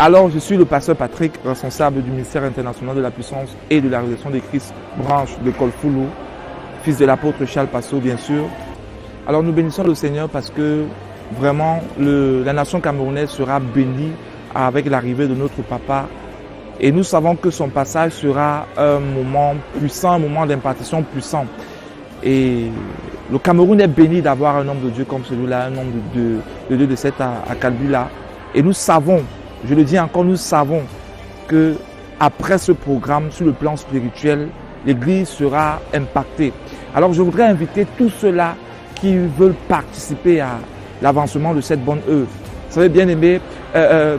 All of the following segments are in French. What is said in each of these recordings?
Alors, je suis le pasteur Patrick, responsable du ministère international de la puissance et de la réalisation des Christ, branche de Kolfulu, fils de l'apôtre Charles Passo, bien sûr. Alors, nous bénissons le Seigneur parce que vraiment, la nation camerounaise sera bénie avec l'arrivée de notre papa. Et nous savons que son passage sera un moment puissant, un moment d'impartition puissant. Et le Cameroun est béni d'avoir un homme de Dieu comme celui-là, un homme de Dieu de cette à Kalbula. Et nous savons, je le dis encore, nous savons que après ce programme, sur le plan spirituel, l'Église sera impactée. Alors je voudrais inviter tous ceux-là qui veulent participer à l'avancement de cette bonne œuvre. Vous savez, bien aimé,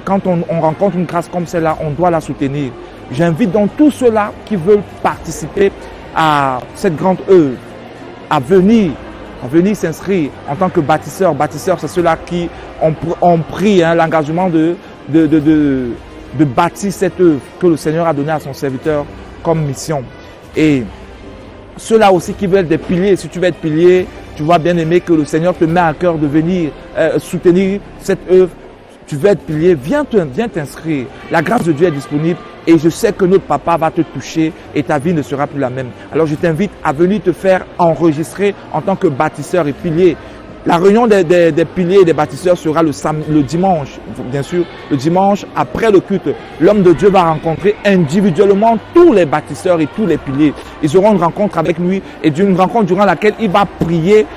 quand on rencontre une grâce comme celle-là, on doit la soutenir. J'invite donc tous ceux-là qui veulent participer à cette grande œuvre à venir s'inscrire en tant que bâtisseurs. Bâtisseurs, c'est ceux-là qui ont pris l'engagement de bâtir cette œuvre que le Seigneur a donnée à son serviteur comme mission. Et ceux-là aussi qui veulent être des piliers, si tu veux être pilier, tu vois bien aimé que le Seigneur te met à cœur de venir soutenir cette œuvre. Tu veux être pilier, viens t'inscrire. La grâce de Dieu est disponible et je sais que notre papa va te toucher et ta vie ne sera plus la même. Alors je t'invite à venir te faire enregistrer en tant que bâtisseur et pilier. La réunion des piliers et des bâtisseurs sera le dimanche, bien sûr, le dimanche après le culte. L'homme de Dieu va rencontrer individuellement tous les bâtisseurs et tous les piliers. Ils auront une rencontre avec lui et une rencontre durant laquelle il va prier.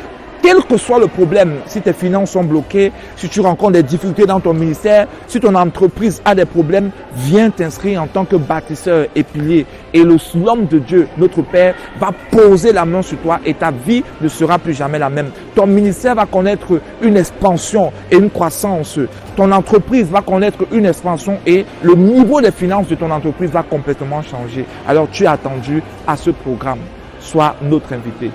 Quel que soit le problème, si tes finances sont bloquées, si tu rencontres des difficultés dans ton ministère, si ton entreprise a des problèmes, viens t'inscrire en tant que bâtisseur et pilier. Et l'homme de Dieu, notre Père, va poser la main sur toi et ta vie ne sera plus jamais la même. Ton ministère va connaître une expansion et une croissance. Ton entreprise va connaître une expansion et le niveau des finances de ton entreprise va complètement changer. Alors tu es attendu à ce programme. Sois notre invité.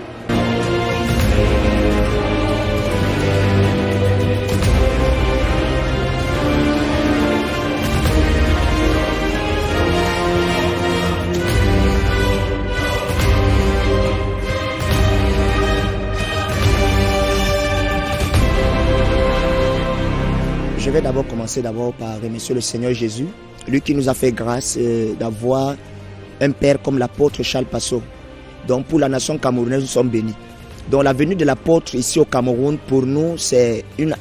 Je vais commencer par remercier le Seigneur Jésus, lui qui nous a fait grâce d'avoir un père comme l'apôtre Charles Passo. Donc pour la nation camerounaise, nous sommes bénis. Donc la venue de l'apôtre ici au Cameroun, pour nous, c'est une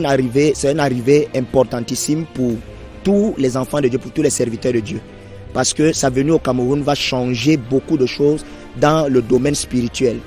arrivée importantissime pour tous les enfants de Dieu, pour tous les serviteurs de Dieu. Parce que sa venue au Cameroun va changer beaucoup de choses dans le domaine spirituel.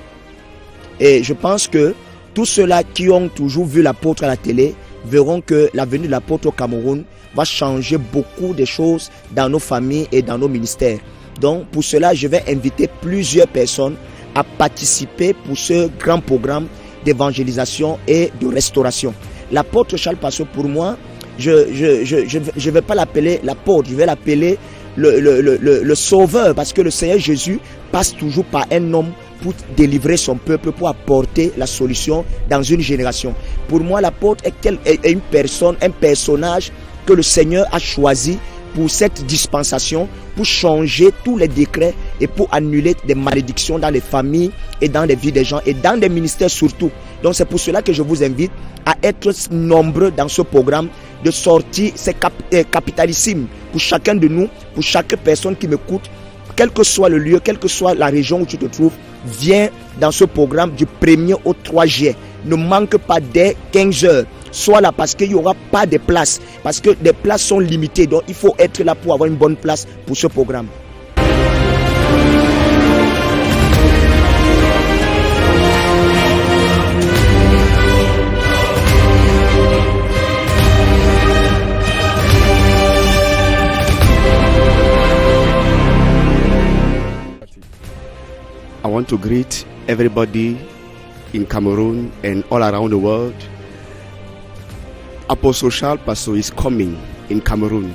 Et je pense que tous ceux-là qui ont toujours vu l'apôtre à la télé verront que la venue de l'apôtre au Cameroun va changer beaucoup de choses dans nos familles et dans nos ministères. Donc pour cela, je vais inviter plusieurs personnes à participer pour ce grand programme d'évangélisation et de restauration. L'apôtre Charles Passo, pour moi, je vais pas l'appeler l'apôtre, je vais l'appeler le sauveur, parce que le Seigneur Jésus passe toujours par un homme pour délivrer son peuple, pour apporter la solution dans une génération. Pour moi, l'apôtre est une personne, un personnage que le Seigneur a choisi pour cette dispensation, pour changer tous les décrets et pour annuler des malédictions dans les familles et dans les vies des gens et dans les ministères surtout. Donc c'est pour cela que je vous invite à être nombreux dans ce programme de sortie. C'est capitalissime pour chacun de nous, pour chaque personne qui m'écoute, quel que soit le lieu, quelle que soit la région où tu te trouves. Viens dans ce programme du 1er au 3 juillet. Ne manque pas dès 15 heures. Sois là parce qu'il n'y aura pas de place. Parce que les places sont limitées. Donc il faut être là pour avoir une bonne place pour ce programme. I want to greet everybody in Cameroon and all around the world. Apostle Charles Passo is coming in Cameroon.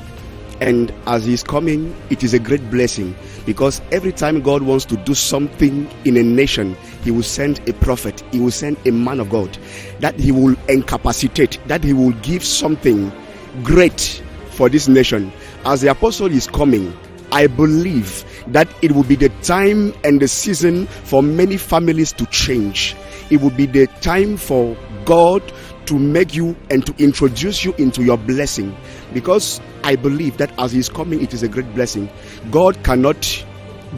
And as he is coming, it is a great blessing, because every time God wants to do something in a nation, he will send a prophet, he will send a man of God, that he will incapacitate, that he will give something great for this nation. As the apostle is coming, I believe that it will be the time and the season for many families to change. It will be the time for God to make you and to introduce you into your blessing. because I believe that as He is coming, it is a great blessing. God cannot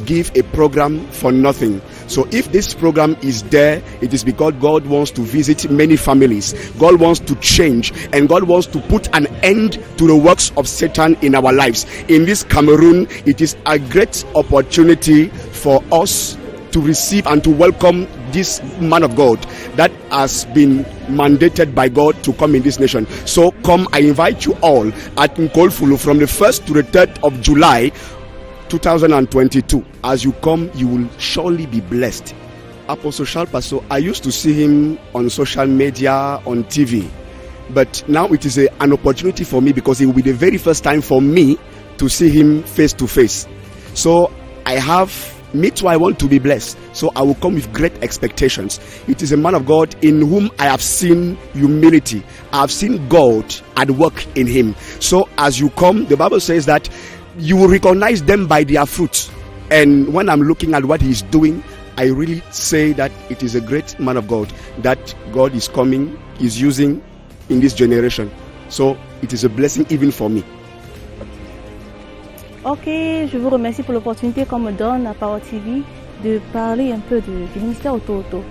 give a program for nothing. So if this program is there, it is because God wants to visit many families. God wants to change, and God wants to put an end to the works of Satan in our lives. In this Cameroon, it is a great opportunity for us to receive and to welcome this man of God that has been mandated by God to come in this nation. So come, I invite you all at Nkolfulu from the 1st to the 3rd of July 2022. As you come, you will surely be blessed. Apostle Charles Passo, I used to see him on social media, on TV, but now it is an opportunity for me, because it will be the very first time for me to see him face to face. So me too, I want to be blessed. So I will come with great expectations. It is a man of God in whom I have seen humility. I have seen God at work in him. So as you come, the Bible says that you will recognize them by their fruits. And when I'm looking at what he's doing, I really say that it is a great man of God that God is coming, is using in this generation. So it is a blessing even for me. Ok, je vous remercie pour l'opportunité qu'on me donne à Power TV de parler un peu du ministère Ototo.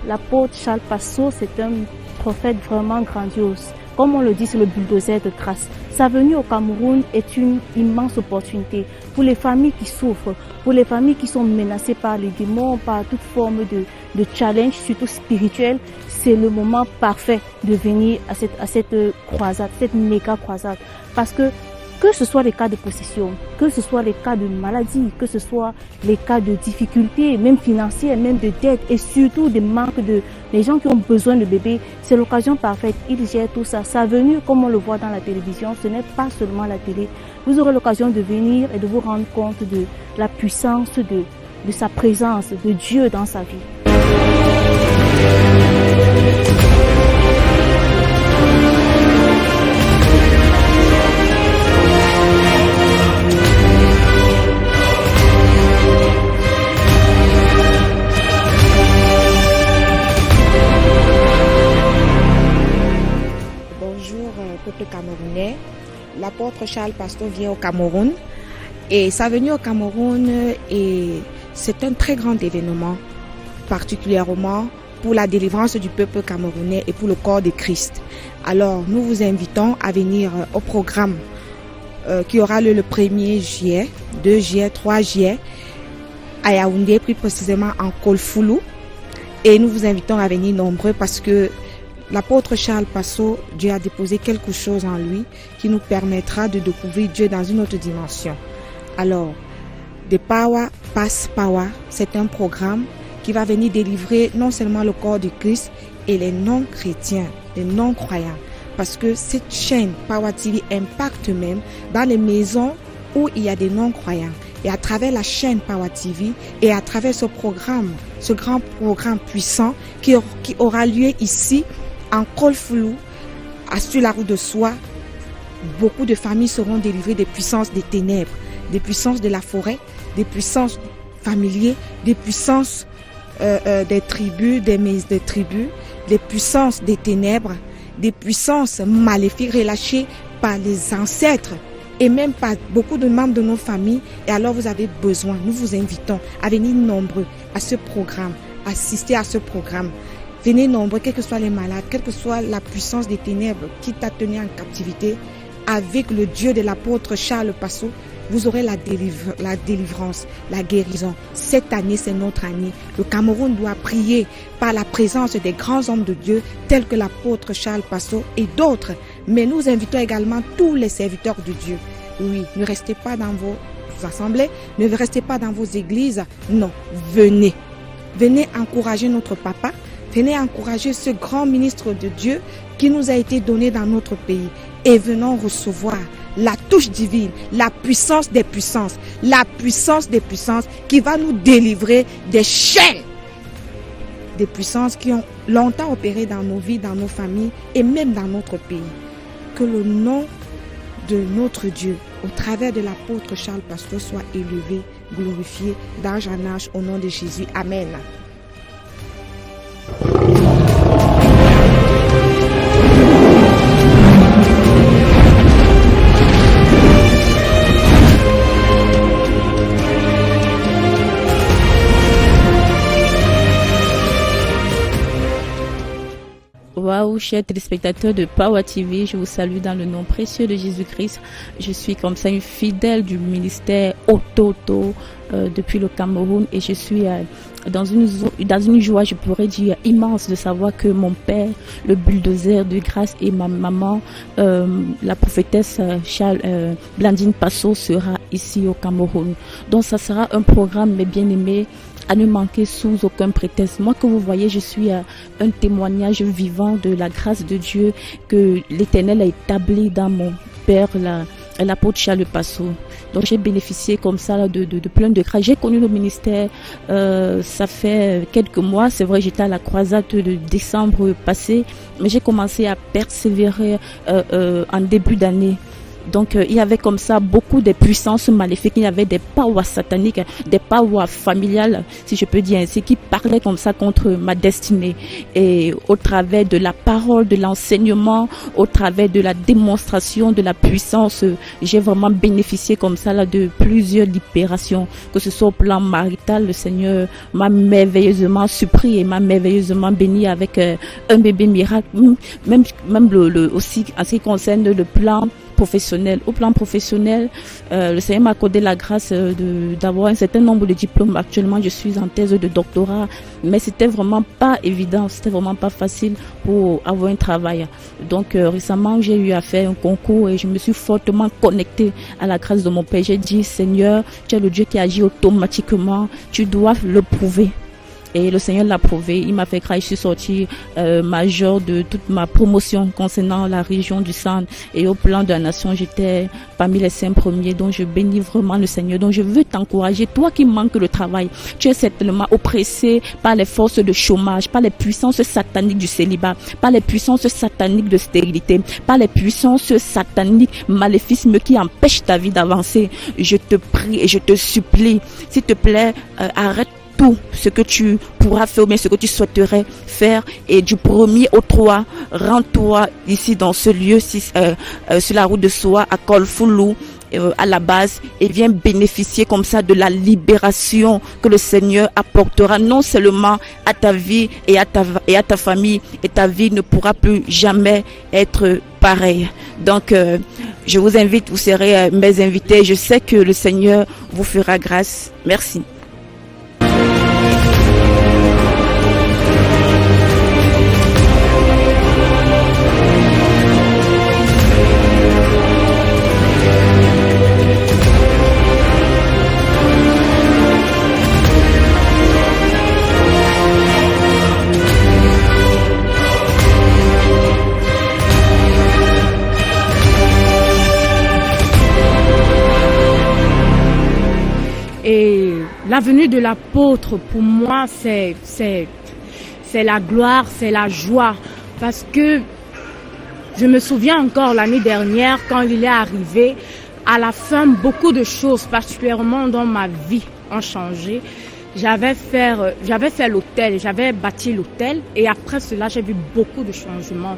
L'apôtre Charles Passo, c'est un prophète vraiment grandiose. Comme on le dit, c'est le bulldozer de grâce. Sa venue au Cameroun est une immense opportunité pour les familles qui souffrent, pour les familles qui sont menacées par les démons, par toute forme de challenge, surtout spirituel. C'est le moment parfait de venir à cette croisade, cette méga croisade. Parce que ce soit les cas de possession, que ce soit les cas de maladie, que ce soit les cas de difficultés, même financières, même de dettes, et surtout des manques des gens qui ont besoin de bébés, c'est l'occasion parfaite. Il gère tout ça. Sa venue, comme on le voit dans la télévision, ce n'est pas seulement la télé. Vous aurez l'occasion de venir et de vous rendre compte de la puissance de sa présence, de Dieu dans sa vie. Peuple camerounais. L'apôtre Charles Passo vient au Cameroun et sa venue au Cameroun, c'est un très grand événement, particulièrement pour la délivrance du peuple camerounais et pour le corps de Christ. Alors nous vous invitons à venir au programme qui aura lieu le 1er juillet, 2 juillet, 3 juillet à Yaoundé, plus précisément en Nkolfulu, et nous vous invitons à venir nombreux parce que l'apôtre Charles Passo, Dieu a déposé quelque chose en lui qui nous permettra de découvrir Dieu dans une autre dimension. Alors, The Power Pass Power, c'est un programme qui va venir délivrer non seulement le corps de Christ et les non-chrétiens, les non-croyants. Parce que cette chaîne Power TV impacte même dans les maisons où il y a des non-croyants. Et à travers la chaîne Power TV et à travers ce programme, ce grand programme puissant qui aura lieu ici, en Nkolfulu, sur la route de Soie, beaucoup de familles seront délivrées des puissances des ténèbres, des puissances de la forêt, des puissances familières, des puissances des tribus, des tribus, des puissances des ténèbres, des puissances maléfiques relâchées par les ancêtres et même par beaucoup de membres de nos familles. Et alors vous avez besoin, nous vous invitons à venir nombreux à ce programme, assister à ce programme. Venez nombreux, quels que soient les malades, quelle que soit la puissance des ténèbres qui t'a tenu en captivité, avec le Dieu de l'apôtre Charles Passo, vous aurez la délivrance, la guérison. Cette année, c'est notre année. Le Cameroun doit prier par la présence des grands hommes de Dieu, tels que l'apôtre Charles Passo et d'autres. Mais nous invitons également tous les serviteurs de Dieu. Oui, ne restez pas dans vos assemblées, ne restez pas dans vos églises. Non, venez. Venez encourager notre papa. Venez encourager ce grand ministre de Dieu qui nous a été donné dans notre pays. Et venons recevoir la touche divine, la puissance des puissances, la puissance des puissances qui va nous délivrer des chaînes. Des puissances qui ont longtemps opéré dans nos vies, dans nos familles et même dans notre pays. Que le nom de notre Dieu, au travers de l'apôtre Charles Passo, soit élevé, glorifié d'âge en âge au nom de Jésus. Amen. vous, chers téléspectateurs de Power TV. Je vous salue dans le nom précieux de Jésus-Christ. Je suis comme ça une fidèle du ministère Ototo depuis le Cameroun et je suis dans une joie, je pourrais dire, immense de savoir que mon père, le bulldozer de grâce, et ma maman, la prophétesse Blandine Passo, sera ici au Cameroun. Donc ça sera un programme, mes bien-aimés, à ne manquer sous aucun prétexte. Moi que vous voyez, je suis un témoignage vivant de la grâce de Dieu que l'Éternel a établi dans mon père, l'apôtre Charles Passo. Donc j'ai bénéficié comme ça de plein de grâce. J'ai connu le ministère, ça fait quelques mois. C'est vrai, j'étais à la croisade de décembre passé, mais j'ai commencé à persévérer en début d'année. Donc il y avait comme ça beaucoup de puissances maléfiques, il y avait des powers sataniques, des powers familiales, si je peux dire ainsi, qui parlaient comme ça contre ma destinée. Et au travers de la parole, de l'enseignement, au travers de la démonstration de la puissance, j'ai vraiment bénéficié comme ça là de plusieurs libérations, que ce soit au plan marital. Le Seigneur m'a merveilleusement surpris et m'a merveilleusement béni avec un bébé miracle, même aussi en ce qui concerne le plan professionnel. Au plan professionnel, le Seigneur m'a accordé la grâce d'avoir un certain nombre de diplômes. Actuellement, je suis en thèse de doctorat, mais c'était vraiment pas évident, c'était vraiment pas facile pour avoir un travail. Donc récemment, j'ai eu à faire un concours et je me suis fortement connectée à la grâce de mon Père. J'ai dit, Seigneur, tu es le Dieu qui agit automatiquement, tu dois le prouver. Et le Seigneur l'a prouvé. Il m'a fait croire, je suis sortie major de toute ma promotion concernant la région du Centre. Et au plan de la nation, j'étais parmi les 5 premiers. Donc je bénis vraiment le Seigneur. Donc je veux t'encourager, toi qui manques le travail. Tu es certainement oppressé par les forces de chômage, par les puissances sataniques du célibat, par les puissances sataniques de stérilité, par les puissances sataniques maléfismes qui empêchent ta vie d'avancer. Je te prie et je te supplie, s'il te plaît, arrête tout ce que tu pourras faire ou bien ce que tu souhaiterais faire, et du 1er au 3, rends-toi ici dans ce lieu, sur la route de Soa à Kolfoulou, à la base, et viens bénéficier comme ça de la libération que le Seigneur apportera non seulement à ta vie et à ta famille, et ta vie ne pourra plus jamais être pareille. Donc je vous invite, vous serez mes invités. Je sais que le Seigneur vous fera grâce. Merci. Et la venue de l'apôtre, pour moi, c'est la gloire, c'est la joie. Parce que je me souviens encore l'année dernière, quand il est arrivé, à la fin, beaucoup de choses, particulièrement dans ma vie, ont changé. J'avais fait l'hôtel, j'avais bâti l'hôtel, et après cela, j'ai vu beaucoup de changements.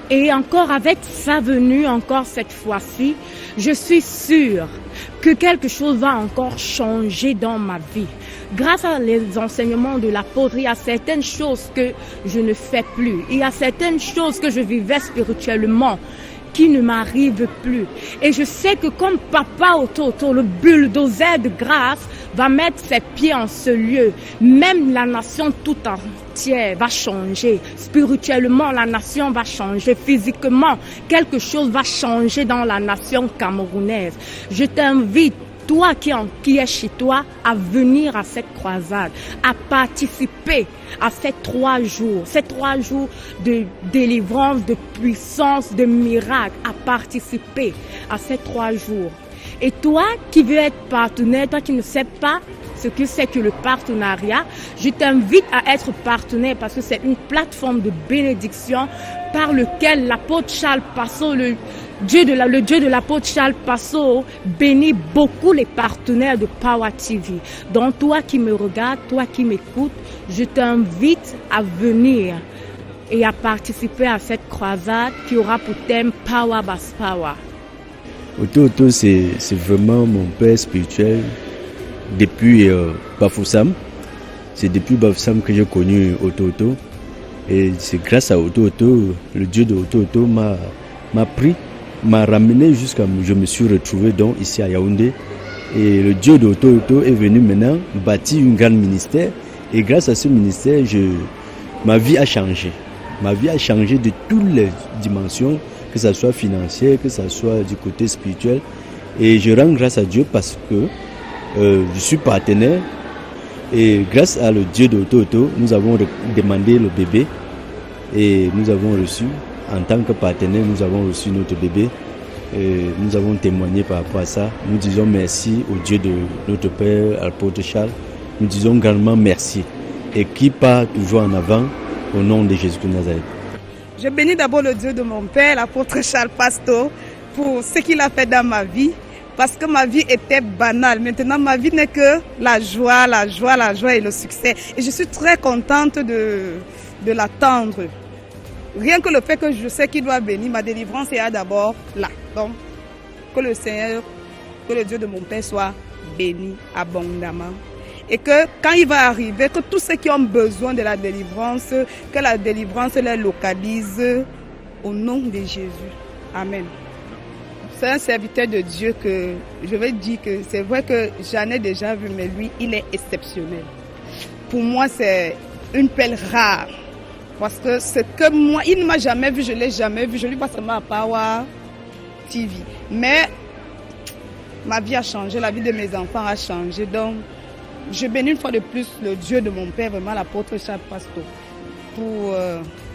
Et encore avec sa venue, encore cette fois-ci, je suis sûre que quelque chose va encore changer dans ma vie. Grâce à les enseignements de l'apôtre, il y a certaines choses que je ne fais plus. Il y a certaines choses que je vivais spirituellement qui ne m'arrivent plus. Et je sais que comme Papa Ototo, le bulldozer de grâce, va mettre ses pieds en ce lieu, même la nation tout entière va changer. Spirituellement, la nation va changer. Physiquement, quelque chose va changer dans la nation camerounaise. Je t'invite, toi qui es chez toi, à venir à cette croisade, à participer à ces 3 jours, de délivrance, de puissance, de miracle, à participer à ces 3 jours. Et toi qui veux être partenaire, toi qui ne sais pas ce que c'est que le partenariat, je t'invite à être partenaire parce que c'est une plateforme de bénédiction par lequel l'apôtre Charles Passo, le Dieu de l'apôtre Charles Passo, bénit beaucoup les partenaires de Power TV. Donc toi qui me regardes, toi qui m'écoutes, je t'invite à venir et à participer à cette croisade qui aura pour thème Power Bass Power. Ototo, c'est vraiment mon père spirituel depuis Bafoussam. C'est depuis Bafoussam que j'ai connu Ototo. Et c'est grâce à Oto, le Dieu de Oto m'a pris, m'a ramené jusqu'à je me suis retrouvé donc ici à Yaoundé. Et le Dieu de Oto est venu maintenant bâtir un grand ministère. Et grâce à ce ministère, ma vie a changé. Ma vie a changé de toutes les dimensions, que ce soit financière, que ce soit du côté spirituel. Et je rends grâce à Dieu parce que je suis partenaire. Et grâce à le Dieu de Oto, nous avons demandé le bébé. Et nous avons reçu, en tant que partenaire, nous avons reçu notre bébé. Et nous avons témoigné par rapport à ça. Nous disons merci au Dieu de notre Père, l'apôtre Charles. Nous disons grandement merci. Et qui part toujours en avant au nom de Jésus de Nazareth. Je bénis d'abord le Dieu de mon Père, l'apôtre Charles Pasto, pour ce qu'il a fait dans ma vie. Parce que ma vie était banale. Maintenant, ma vie n'est que la joie et le succès. Et je suis très contente de l'attendre. Rien que le fait que je sais qu'il doit bénir, ma délivrance est d'abord là. Donc, que le Seigneur, que le Dieu de mon Père soit béni abondamment. Et que quand il va arriver, que tous ceux qui ont besoin de la délivrance, que la délivrance les localise au nom de Jésus. Amen. C'est un serviteur de Dieu que je vais dire que c'est vrai que j'en ai déjà vu, mais lui, il est exceptionnel. Pour moi, c'est une perle rare. Parce que c'est que moi, il ne m'a jamais vu, je ne l'ai jamais vu, je lui vois seulement à Power TV. Mais ma vie a changé, la vie de mes enfants a changé. Donc, je bénis une fois de plus le Dieu de mon Père, vraiment l'apôtre Charles Pasto. Pour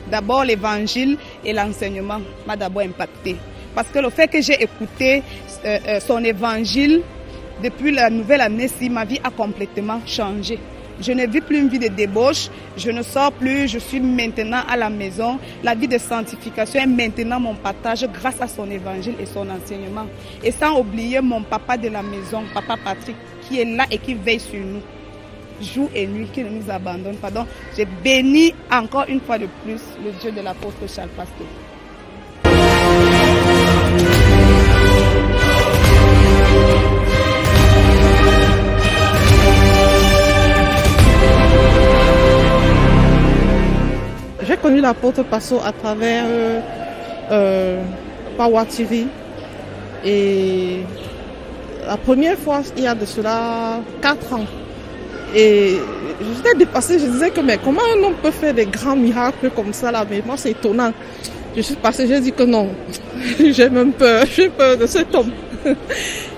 d'abord l'évangile et l'enseignement m'a d'abord impacté. Parce que le fait que j'ai écouté son évangile depuis la nouvelle année-ci, ma vie a complètement changé. Je ne vis plus une vie de débauche, je ne sors plus, je suis maintenant à la maison. La vie de sanctification est maintenant mon partage grâce à son évangile et son enseignement. Et sans oublier mon papa de la maison, papa Patrick, qui est là et qui veille sur nous, jour et nuit, qui ne nous abandonne pas. Donc, j'ai béni encore une fois de plus le Dieu de l'apôtre Charles Pasto. J'ai connu l'apôtre Pasto à travers Power TV. Et la première fois, il y a de cela 4 ans. Et j'étais dépassée, je disais que mais comment un homme peut faire des grands miracles comme ça là? Mais moi c'est étonnant. Je suis passée, j'ai dit que non, j'ai même peur, j'ai peur de cet homme.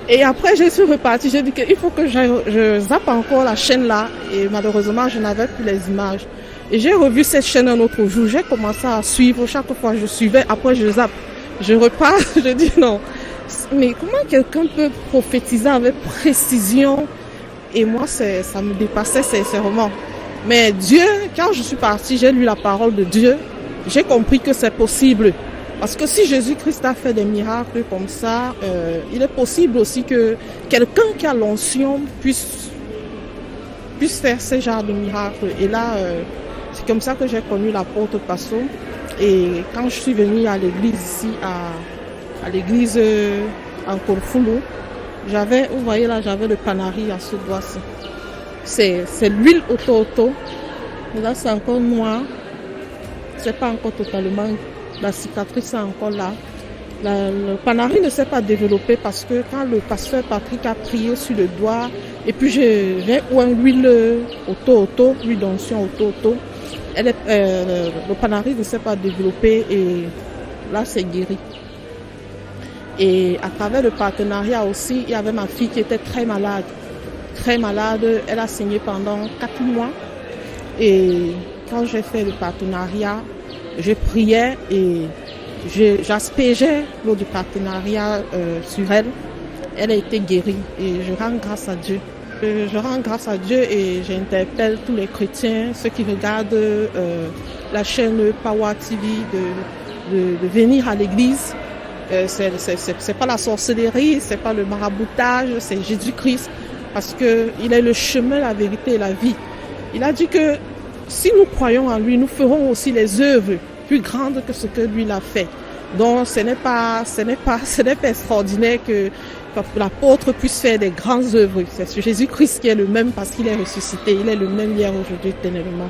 Et après je suis repartie, j'ai dit qu'il faut que je zappe encore la chaîne là. Et malheureusement je n'avais plus les images. Et j'ai revu cette chaîne un autre jour, j'ai commencé à suivre, chaque fois je suivais, après je zappe. Je repars, je dis non. Mais comment quelqu'un peut prophétiser avec précision? Et moi, ça me dépassait sincèrement. Mais Dieu, quand je suis partie, j'ai lu la parole de Dieu. J'ai compris que c'est possible. Parce que si Jésus-Christ a fait des miracles comme ça, il est possible aussi que quelqu'un qui a l'onction puisse faire ce genre de miracles. Et là, c'est comme ça que j'ai connu l'apôtre Pasto. Et quand je suis venue à l'église ici, à l'église en Korfulu, vous voyez là, j'avais le panari à ce doigt-ci. C'est l'huile Oto. Et là, c'est encore noir. C'est pas encore totalement, la cicatrice est encore là. Le panari ne s'est pas développé parce que quand le pasteur Patrick a prié sur le doigt, et puis j'ai oint l'huile Oto, l'huile d'onction Oto. Le panari ne s'est pas développé et là c'est guéri. Et à travers le partenariat aussi, il y avait ma fille qui était très malade. Très malade, elle a saigné pendant 4 mois. Et quand j'ai fait le partenariat, je priais et j'aspergeais l'eau du partenariat sur elle. Elle a été guérie et je rends grâce à Dieu. Je rends grâce à Dieu et j'interpelle tous les chrétiens, ceux qui regardent la chaîne Power TV, de venir à l'église. C'est pas la sorcellerie, c'est pas le maraboutage, c'est Jésus-Christ, parce que il est le chemin, la vérité et la vie. Il a dit que si nous croyons en lui, nous ferons aussi les œuvres plus grandes que ce que lui l'a fait. Donc ce n'est pas extraordinaire que l'apôtre puisse faire des grandes œuvres. C'est Jésus-Christ qui est le même parce qu'il est ressuscité. Il est le même hier, aujourd'hui, éternellement.